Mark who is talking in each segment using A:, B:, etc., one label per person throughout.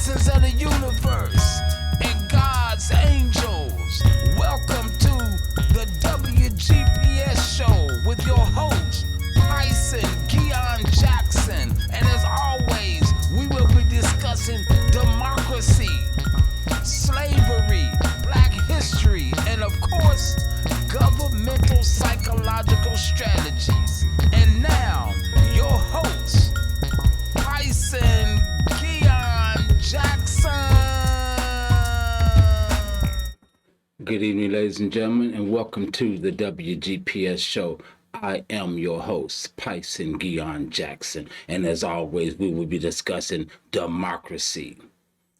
A: citizens of the universe and God's angels. Welcome to the WGPS show with your host, Tyson Gion Jackson. And as always, we will be discussing democracy, slavery, black history, and of course, governmental psychological strategies. And now, your host, Tyson Gion Jackson.
B: Good evening, ladies and gentlemen, and welcome to the WGPS show. I am your host, Tyson Gion Jackson, and as always, we will be discussing democracy,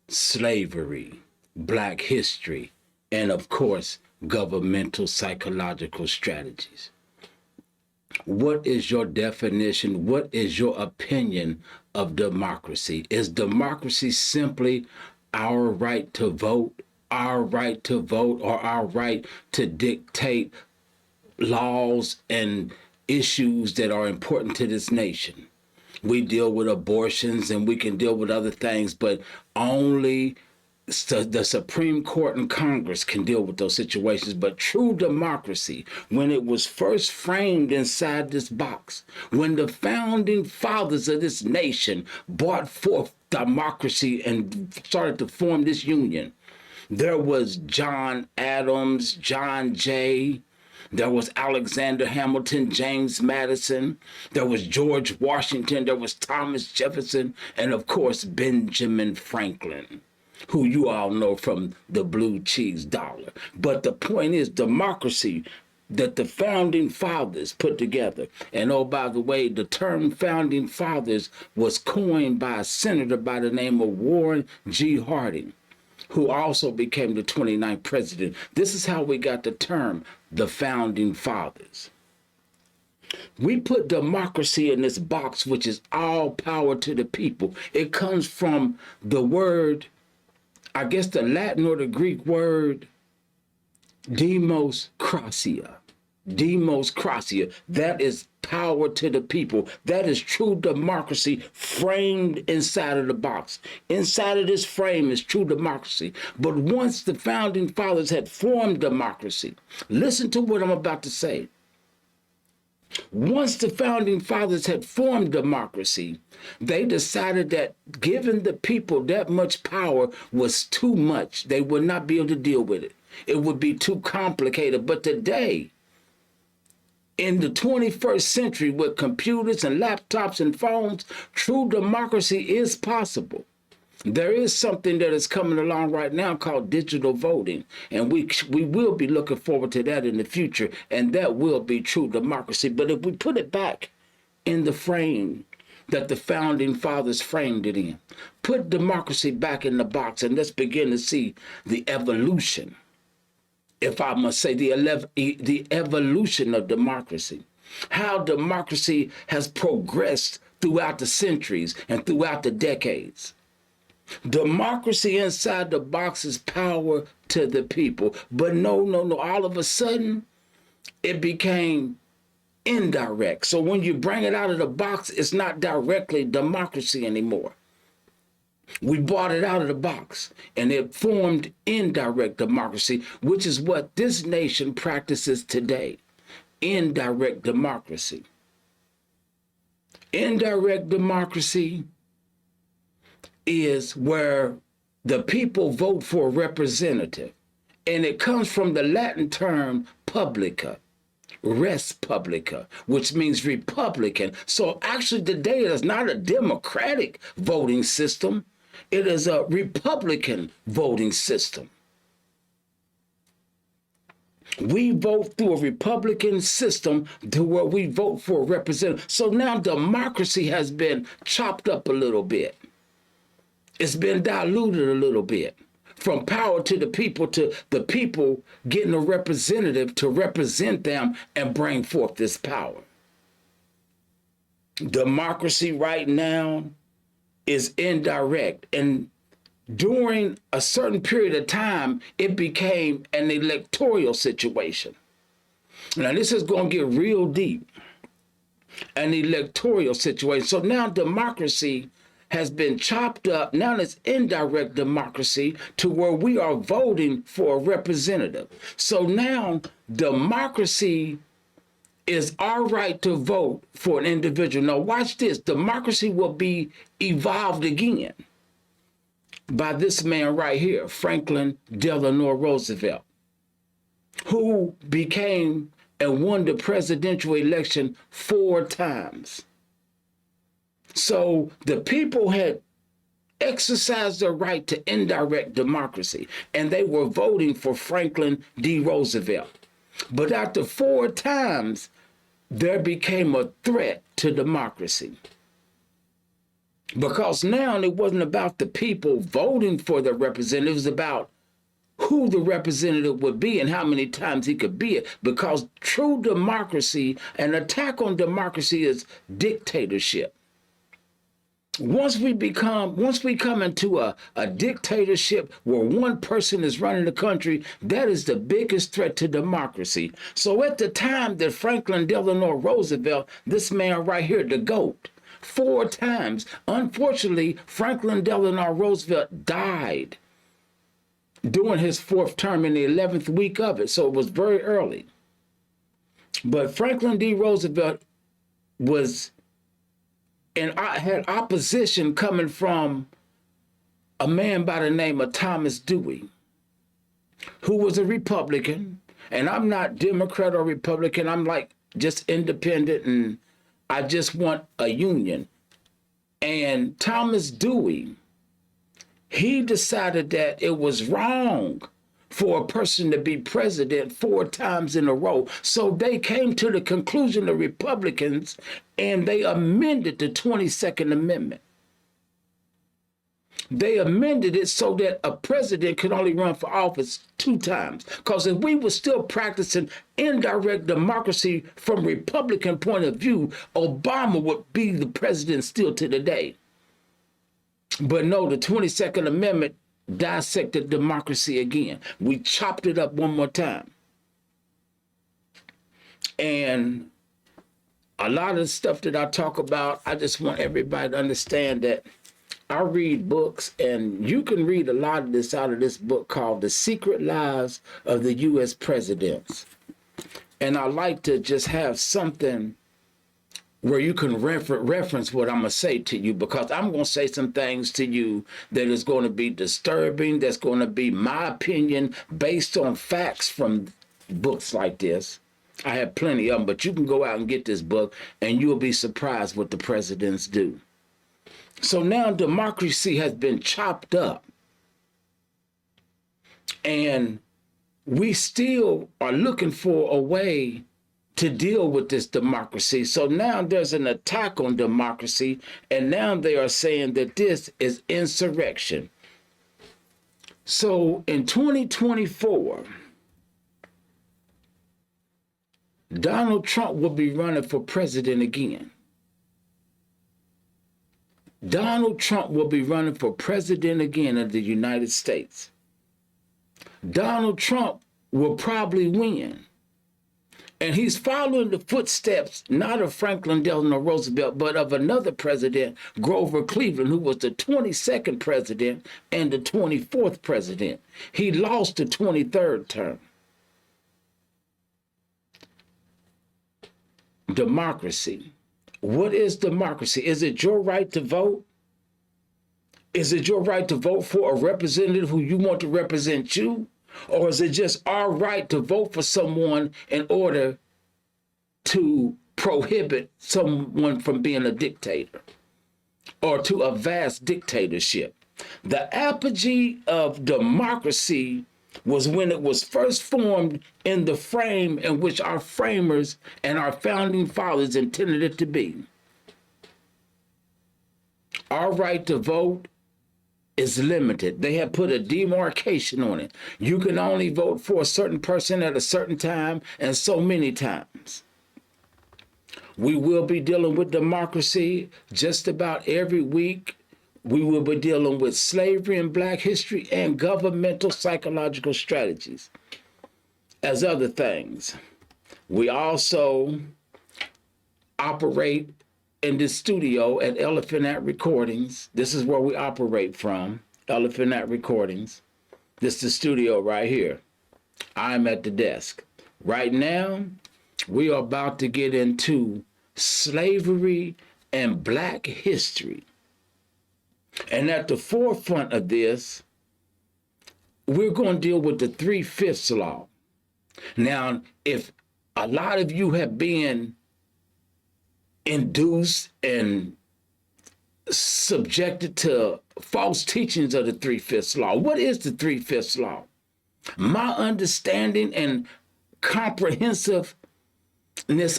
B: slavery, black history, and of course, governmental psychological strategies. What is your definition? What is your opinion of democracy? Is democracy simply our right to vote, or our right to dictate laws and issues that are important to this nation? We deal with abortions and we can deal with other things, but only the Supreme Court and Congress can deal with those situations. But true democracy, when it was first framed inside this box, when the founding fathers of this nation brought forth democracy and started to form this union, there was John Adams, John Jay, there was Alexander Hamilton, James Madison, there was George Washington, there was Thomas Jefferson, and of course, Benjamin Franklin, who you all know from the blue cheese dollar. But the point is democracy that the founding fathers put together. And oh, by the way, the term founding fathers was coined by a senator by the name of Warren G. Harding, who also became the 29th president. This is how we got the term, the founding fathers. We put democracy in this box, which is all power to the people. It comes from the word, I guess the Latin or the Greek word, demos krasia. Demos krasia. That is power to the people. That is true democracy framed inside of the box. Inside of this frame is true democracy. But once the founding fathers had formed democracy, listen to what I'm about to say. Once the founding fathers had formed democracy, they decided that giving the people that much power was too much. They would not be able to deal with it. It would be too complicated. But today, in the 21st century, with computers and laptops and phones, true democracy is possible. There is something that is coming along right now called digital voting, and we will be looking forward to that in the future, and that will be true democracy. But if we put it back in the frame that the founding fathers framed it in, put democracy back in the box, and let's begin to see the evolution, if I must say, the evolution of democracy, how democracy has progressed throughout the centuries and throughout the decades. Democracy inside the box is power to the people. But no, all of a sudden, it became indirect. So when you bring it out of the box, it's not directly democracy anymore. We brought it out of the box, and it formed indirect democracy, which is what this nation practices today. Indirect democracy. Indirect democracy is where the people vote for a representative, and it comes from the Latin term publica, res publica, which means Republican. So actually today it is not a democratic voting system. It is a Republican voting system. We vote through a Republican system to where we vote for a representative. So now democracy has been chopped up a little bit. It's been diluted a little bit, from power to the people getting a representative to represent them and bring forth this power. Democracy right now is indirect, and during a certain period of time, it became an electoral situation. Now this is going to get real deep. An electoral situation. So now democracy has been chopped up. Now it's indirect democracy to where we are voting for a representative. So now democracy is our right to vote for an individual. Now watch this. Democracy will be evolved again by this man right here, Franklin Delano Roosevelt, who became and won the presidential election 4 times. So the people had exercised their right to indirect democracy, and they were voting for Franklin D. Roosevelt. But after 4 times, there became a threat to democracy. Because now it wasn't about the people voting for their representative, it was about who the representative would be and how many times he could be it. Because true democracy, an attack on democracy is dictatorship. Once we come into a dictatorship where one person is running the country, that is the biggest threat to democracy. So at the time that Franklin Delano Roosevelt, this man right here, the GOAT, 4 times, unfortunately, Franklin Delano Roosevelt died during his 4th term in the 11th week of it. So it was very early. But Franklin D. Roosevelt was, and I had opposition coming from a man by the name of Thomas Dewey, who was a Republican. And I'm not Democrat or Republican. I'm like just independent, and I just want a union. And Thomas Dewey, he decided that it was wrong for a person to be president 4 times in a row. So they came to the conclusion, the Republicans, and they amended the 22nd Amendment. They amended it so that a president could only run for office 2 times. Because if we were still practicing indirect democracy from Republican point of view, Obama would be the president still to the day. But no, the 22nd Amendment dissected democracy again. We chopped it up one more time. And a lot of the stuff that I talk about, I just want everybody to understand that I read books, and you can read a lot of this out of this book called The Secret Lives of the U.S. Presidents. And I like to just have something where you can reference what I'm going to say to you, because I'm going to say some things to you that is going to be disturbing, that's going to be my opinion based on facts from books like this. I have plenty of them, but you can go out and get this book, and you'll be surprised what the presidents do. So now democracy has been chopped up, and we still are looking for a way to deal with this democracy. So now there's an attack on democracy, and now they are saying that this is insurrection. So in 2024, Donald Trump will be running for president again. Donald Trump will be running for president again of the United States. Donald Trump will probably win. And he's following the footsteps, not of Franklin Delano Roosevelt, but of another president, Grover Cleveland, who was the 22nd president and the 24th president. He lost the 23rd term. Democracy. What is democracy? Is it your right to vote? Is it your right to vote for a representative who you want to represent you? Or is it just our right to vote for someone in order to prohibit someone from being a dictator or to a vast dictatorship? The apogee of democracy was when it was first formed in the frame in which our framers and our founding fathers intended it to be. Our right to vote is limited. They have put a demarcation on it. You can only vote for a certain person at a certain time and so many times. We will be dealing with democracy just about every week. We will be dealing with slavery and Black history and governmental psychological strategies as other things. We also operate in this studio at Elephant Ant Recordings. This is where we operate from, Elephant Ant Recordings. This is the studio right here. I'm at the desk. Right now, we are about to get into slavery and Black history. And at the forefront of this, we're going to deal with the 3/5 law. Now, if a lot of you have been induced and subjected to false teachings of the 3/5 law, what is the 3/5 law? My understanding and comprehensiveness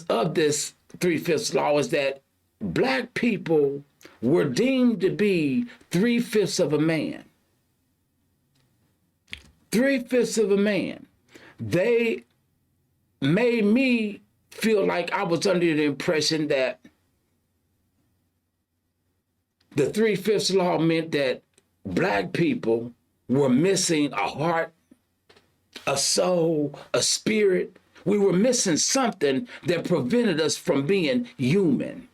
B: of this 3/5 law is that Black people were deemed to be 3/5 of a man. 3/5 of a man. They made me feel like I was under the impression that the 3/5 law meant that Black people were missing a heart, a soul, a spirit. We were missing something that prevented us from being human.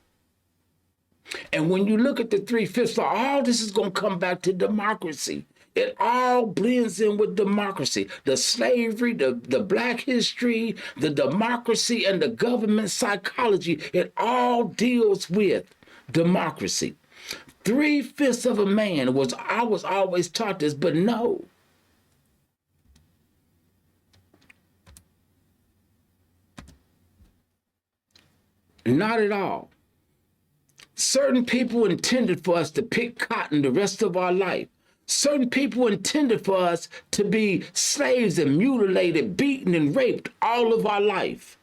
B: And when you look at the 3/5 law, all this is going to come back to democracy. It all blends in with democracy. The slavery, the Black history, the democracy, and the government psychology, it all deals with democracy. 3/5 of a man I was always taught this, but no. Not at all. Certain people intended for us to pick cotton the rest of our life. Certain people intended for us to be slaves and mutilated, beaten, and raped all of our life.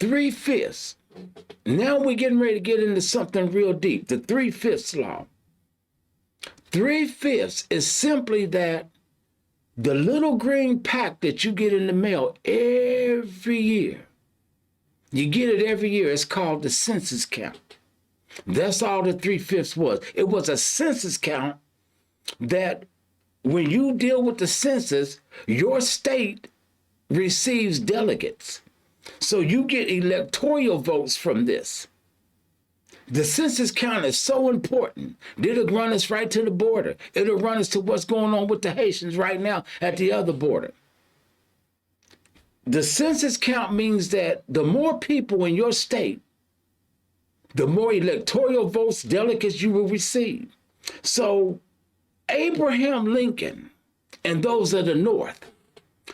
B: 3/5. Now we're getting ready to get into something real deep, the 3/5 law. 3/5 is simply that the little green pack that you get in the mail every year, you get it every year, it's called the census count. That's all the 3/5 was. It was a census count that when you deal with the census, your state receives delegates. So you get electoral votes from this. The census count is so important. It'll run us right to the border. It'll run us to what's going on with the Haitians right now at the other border. The census count means that the more people in your state, the more electoral votes, delegates you will receive. So Abraham Lincoln and those of the North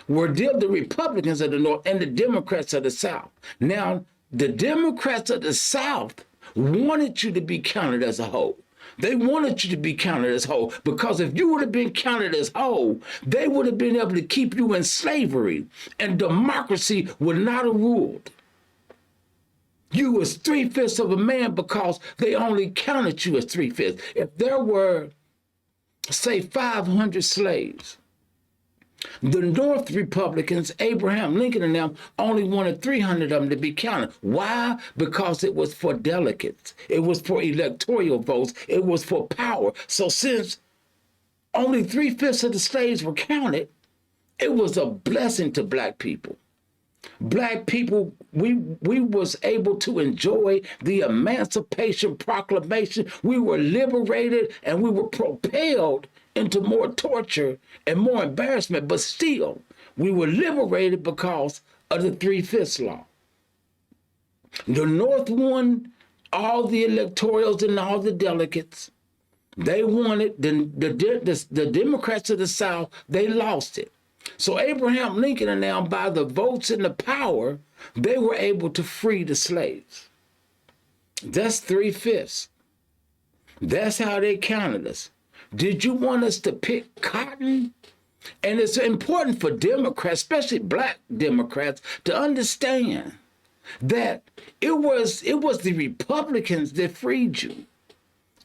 B: were the Republicans of the North and the Democrats of the South. Now, the Democrats of the South wanted you to be counted as a whole. They wanted you to be counted as whole because if you would have been counted as whole, they would have been able to keep you in slavery and democracy would not have ruled. You was 3/5 of a man because they only counted you as 3/5. If there were, say, 500 slaves, the North Republicans, Abraham Lincoln and them, only wanted 300 of them to be counted. Why? Because it was for delegates. It was for electoral votes. It was for power. So since only 3/5 of the slaves were counted, it was a blessing to Black people. Black people, we was able to enjoy the Emancipation Proclamation. We were liberated and we were propelled into more torture and more embarrassment, but still, we were liberated because of the 3/5 law. The North won all the electorals and all the delegates. They wanted, the Democrats of the South, they lost it. So Abraham Lincoln and them, by the votes and the power, they were able to free the slaves. That's 3/5. That's how they counted us. Did you want us to pick cotton? And it's important for Democrats, especially Black Democrats, to understand that it was the Republicans that freed you.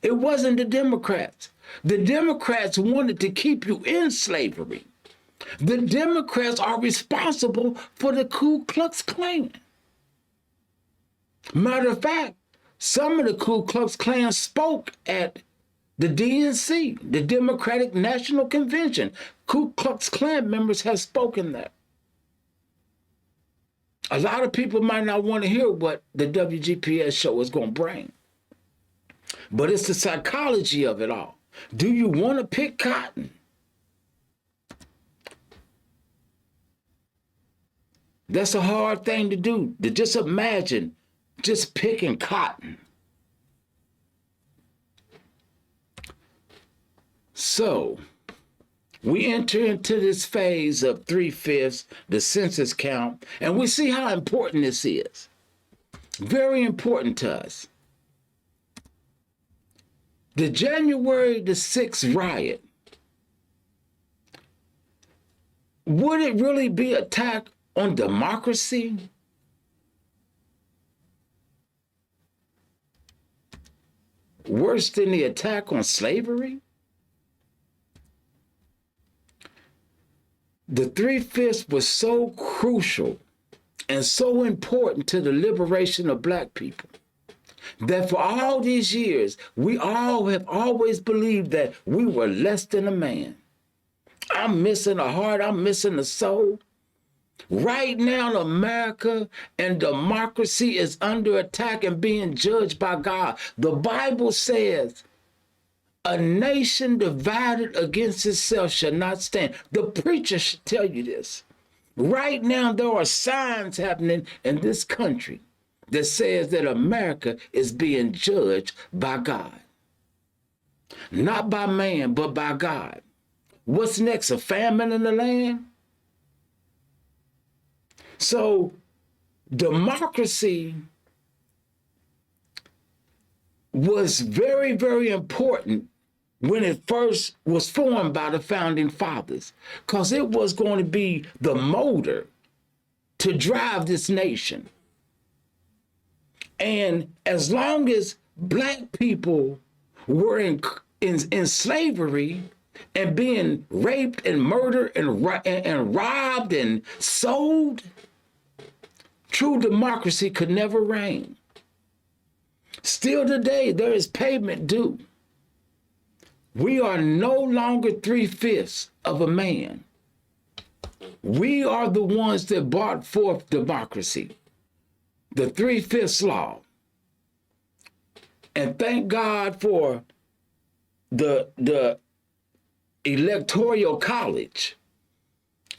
B: It wasn't the Democrats. The Democrats wanted to keep you in slavery. The Democrats are responsible for the Ku Klux Klan. Matter of fact, some of the Ku Klux Klan spoke at the DNC, the Democratic National Convention. Ku Klux Klan members have spoken there. A lot of people might not want to hear what the WGPS show is going to bring, but it's the psychology of it all. Do you want to pick cotton? That's a hard thing to do, to just imagine just picking cotton. So we enter into this phase of 3/5, the census count, and we see how important this is. Very important to us. The January the 6th riot, would it really be an attack on democracy? Worse than the attack on slavery? The 3/5 was so crucial and so important to the liberation of Black people that for all these years, we all have always believed that we were less than a man. I'm missing a heart, I'm missing a soul. Right now, America and democracy is under attack and being judged by God. The Bible says, a nation divided against itself shall not stand. The preacher should tell you this. Right now, there are signs happening in this country that says that America is being judged by God. Not by man, but by God. What's next? A famine in the land? So, democracy was very, very important when it first was formed by the founding fathers, because it was going to be the motor to drive this nation. And as long as Black people were in slavery and being raped and murdered and robbed and sold, true democracy could never reign. Still today, there is payment due. We are no longer 3/5 of a man. We are the ones that brought forth democracy, the 3/5 law. And thank God for the electoral college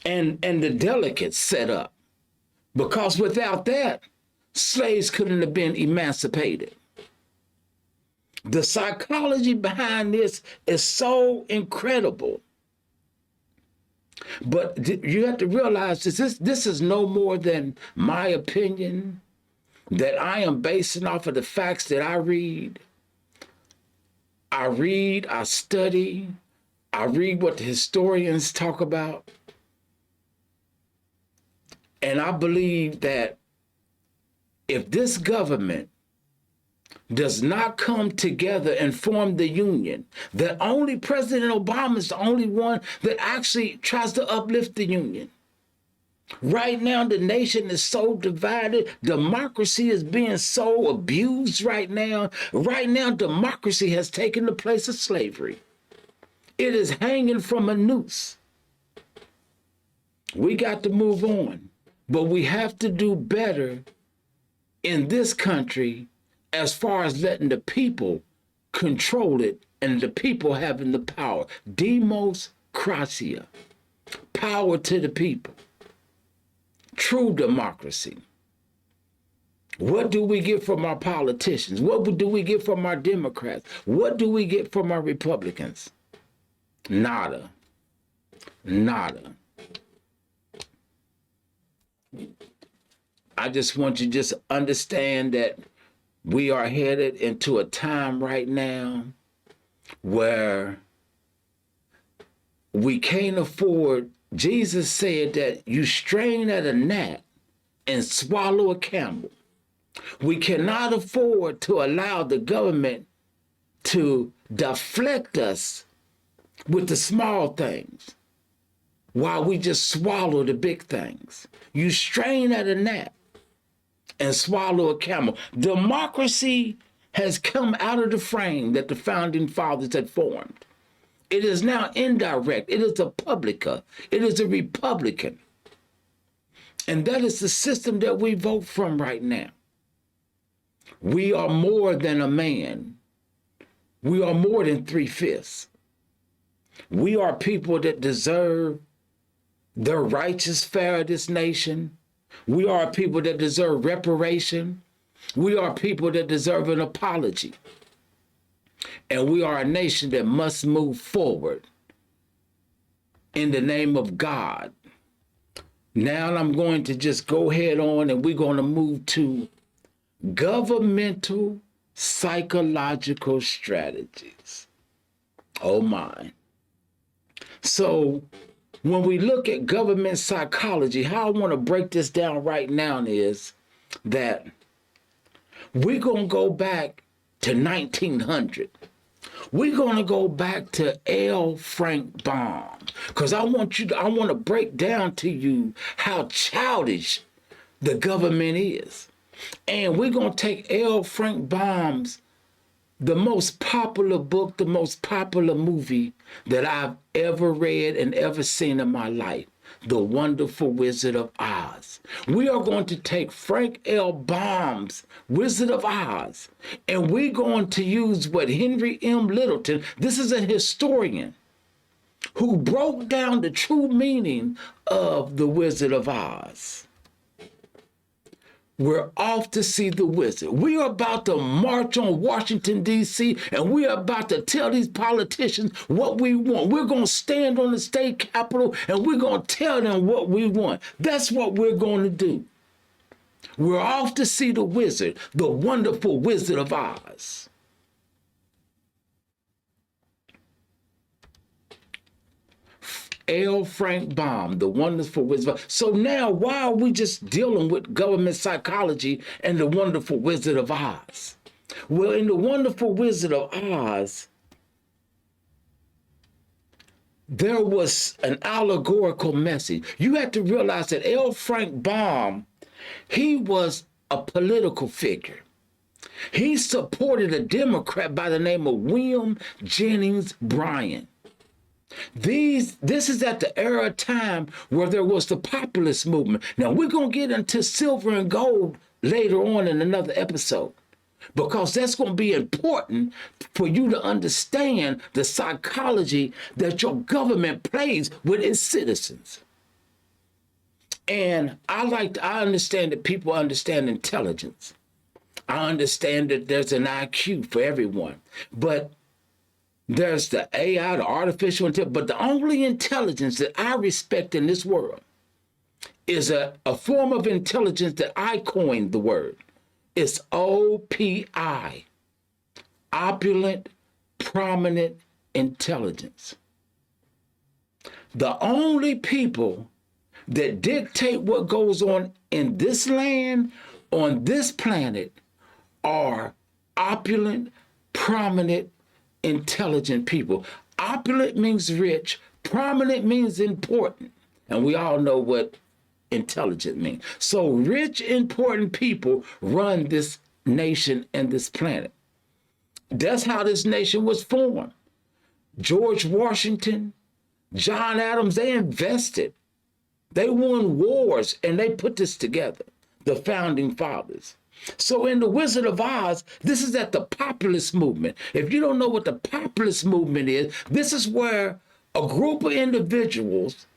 B: and the delegates set up. Because without that, slaves couldn't have been emancipated. The psychology behind this is so incredible. But you have to realize this is no more than my opinion that I am basing off of the facts that I read. I study, I read what the historians talk about. And I believe that if this government does not come together and form the union, that only President Obama is the only one that actually tries to uplift the union. Right now, the nation is so divided. Democracy is being so abused right now. Right now, democracy has taken the place of slavery. It is hanging from a noose. We got to move on, but we have to do better in this country as far as letting the people control it and the people having the power. Demos Kratia, power to the people. True democracy. What do we get from our politicians? What do we get from our Democrats? What do we get from our Republicans? Nada. Nada. I just want you to just understand that we are headed into a time right now where we can't afford. Jesus said that you strain at a gnat and swallow a camel. We cannot afford to allow the government to deflect us with the small things while we just swallow the big things. You strain at a gnat and swallow a camel. Democracy has come out of the frame that the founding fathers had formed. It is now indirect. It is a publica. It is a republican. And that is the system that we vote from right now. We are more than a man. We are more than 3/5. We are people that deserve the righteous fare of this nation. We are people that deserve reparation. We are people that deserve an apology. And we are a nation that must move forward in the name of God. Now I'm going to just go head on and we're going to move to governmental psychological strategies. Oh my. So when we look at government psychology, how I want to break this down right now is that we're going to go back to 1900. We're going to go back to L. Frank Baum, because I want to break down to you how childish the government is. And we're going to take L. Frank Baum's, the most popular book, the most popular movie that I've ever read and ever seen in my life, The Wonderful Wizard of Oz. We are going to take Frank L. Baum's Wizard of Oz, and we're going to use what Henry M. Littleton, this is a historian, who broke down the true meaning of the Wizard of Oz. We're off to see the wizard. We are about to march on Washington, D.C., and we are about to tell these politicians what we want. We're going to stand on the state capitol, and we're going to tell them what we want. That's what we're going to do. We're off to see the wizard, the wonderful Wizard of Oz. L. Frank Baum, the wonderful Wizard. So now, why are we just dealing with government psychology and the wonderful Wizard of Oz? Well, in the wonderful Wizard of Oz, there was an allegorical message. You have to realize that L. Frank Baum, he was a political figure. He supported a Democrat by the name of William Jennings Bryan. This is at the era of time where there was the Populist Movement. Now, we're going to get into silver and gold later on in another episode, because that's going to be important for you to understand the psychology that your government plays with its citizens. And I understand that people understand intelligence. I understand that there's an IQ for everyone, but there's the AI, the artificial intelligence, but the only intelligence that I respect in this world is a form of intelligence that I coined the word. It's OPI, opulent, prominent intelligence. The only people that dictate what goes on in this land, on this planet, are opulent, prominent, intelligent people. Opulent means rich, prominent means important, and we all know what intelligent means. So rich, important people run this nation and this planet. That's how this nation was formed. George Washington, John Adams, they invested. They won wars and they put this together, the founding fathers. So in the Wizard of Oz, this is at the Populist Movement. If you don't know what the Populist Movement is, this is where a group of individuals,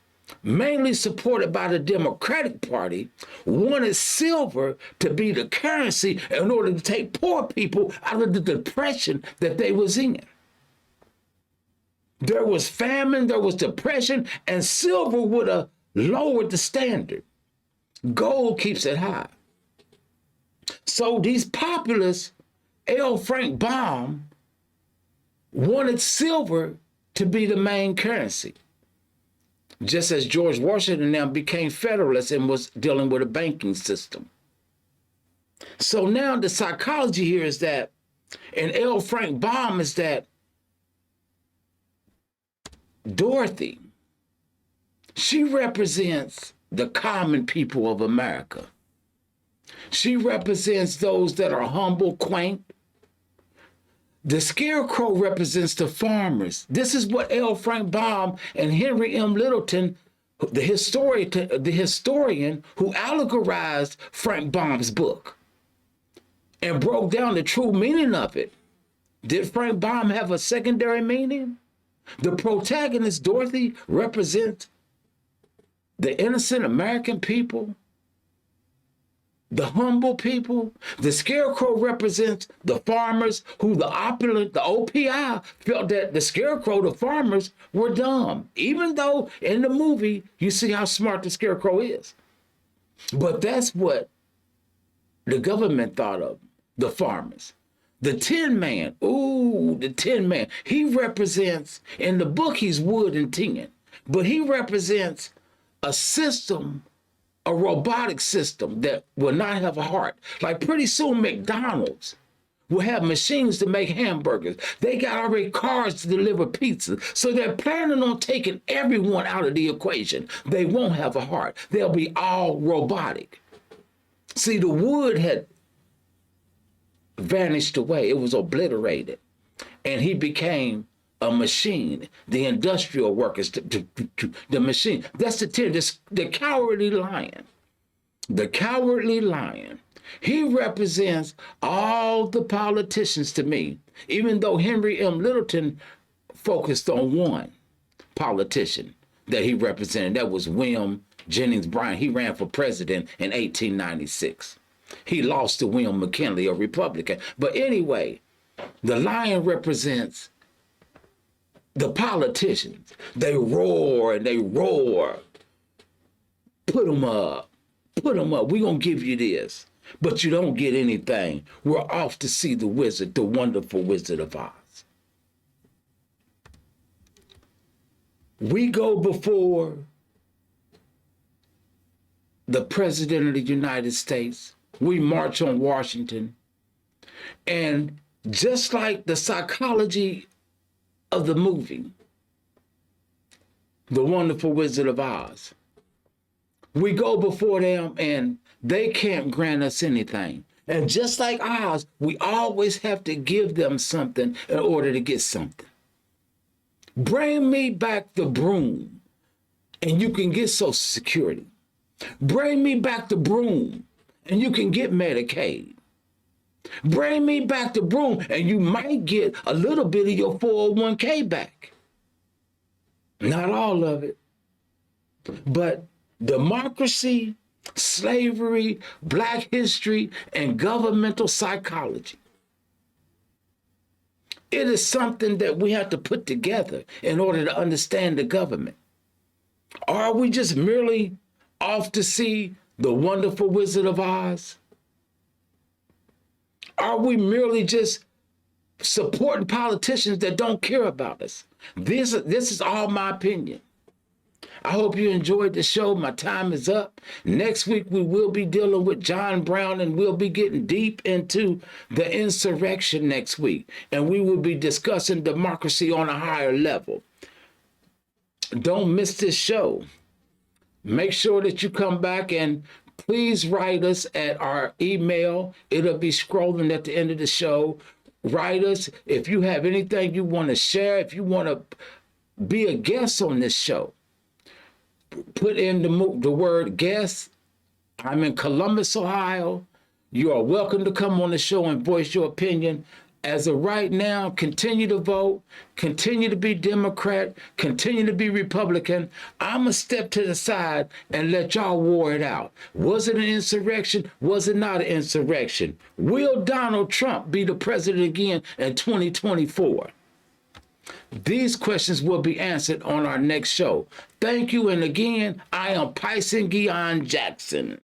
B: mainly supported by the Democratic Party, wanted silver to be the currency in order to take poor people out of the depression that they was in. There was famine, there was depression, and silver would have lowered the standard. Gold keeps it high. So these populists, L. Frank Baum, wanted silver to be the main currency, just as George Washington now became Federalist and was dealing with a banking system. So now the psychology here is that, in L. Frank Baum, is that Dorothy, she represents the common people of America. She represents those that are humble, quaint. The scarecrow represents the farmers. This is what L. Frank Baum and Henry M. Littleton, the historian who allegorized Frank Baum's book and broke down the true meaning of it. Did Frank Baum have a secondary meaning? The protagonist, Dorothy, represents the innocent American people, the humble people. The scarecrow represents the farmers who the opulent, the OPI, felt that the scarecrow, the farmers, were dumb. Even though in the movie, you see how smart the scarecrow is. But that's what the government thought of, the farmers. The Tin Man, the Tin Man, he represents, in the book he's wood and tin, but he represents a system, a robotic system that will not have a heart. Like pretty soon McDonald's will have machines to make hamburgers. They got already cars to deliver pizza. So they're planning on taking everyone out of the equation. They won't have a heart. They'll be all robotic. See, the wood had vanished away. It was obliterated. And he became a machine. The industrial workers, the machine. That's the cowardly lion. The cowardly lion. He represents all the politicians to me, even though Henry M. Littleton focused on one politician that he represented. That was William Jennings Bryan. He ran for president in 1896. He lost to William McKinley, a Republican. But anyway, the lion represents the politicians. They roar and they roar. Put them up. Put them up. We're going to give you this. But you don't get anything. We're off to see the wizard, the wonderful Wizard of Oz. We go before the President of the United States. We march on Washington. And just like the psychology of the movie, The Wonderful Wizard of Oz, we go before them and they can't grant us anything. And just like Oz, we always have to give them something in order to get something. Bring me back the broom and you can get Social Security. Bring me back the broom and you can get Medicaid. Bring me back the broom and you might get a little bit of your 401k back. Not all of it. But democracy, slavery, black history, and governmental psychology. It is something that we have to put together in order to understand the government. Or are we just merely off to see the wonderful Wizard of Oz? Are we merely just supporting politicians that don't care about us? This is all my opinion. I hope you enjoyed the show. My time is up. Next week, we will be dealing with John Brown, and we'll be getting deep into the insurrection next week. And we will be discussing democracy on a higher level. Don't miss this show. Make sure that you come back and please write us at our email. It'll be scrolling at the end of the show. Write us if you have anything you want to share, if you want to be a guest on this show. Put in the word guest. I'm in Columbus, Ohio. You are welcome to come on the show and voice your opinion. As of right now, continue to vote, continue to be Democrat, continue to be Republican. I'm going to step to the side and let y'all war it out. Was it an insurrection? Was it not an insurrection? Will Donald Trump be the president again in 2024? These questions will be answered on our next show. Thank you, and again, I am Pyson Guion Jackson.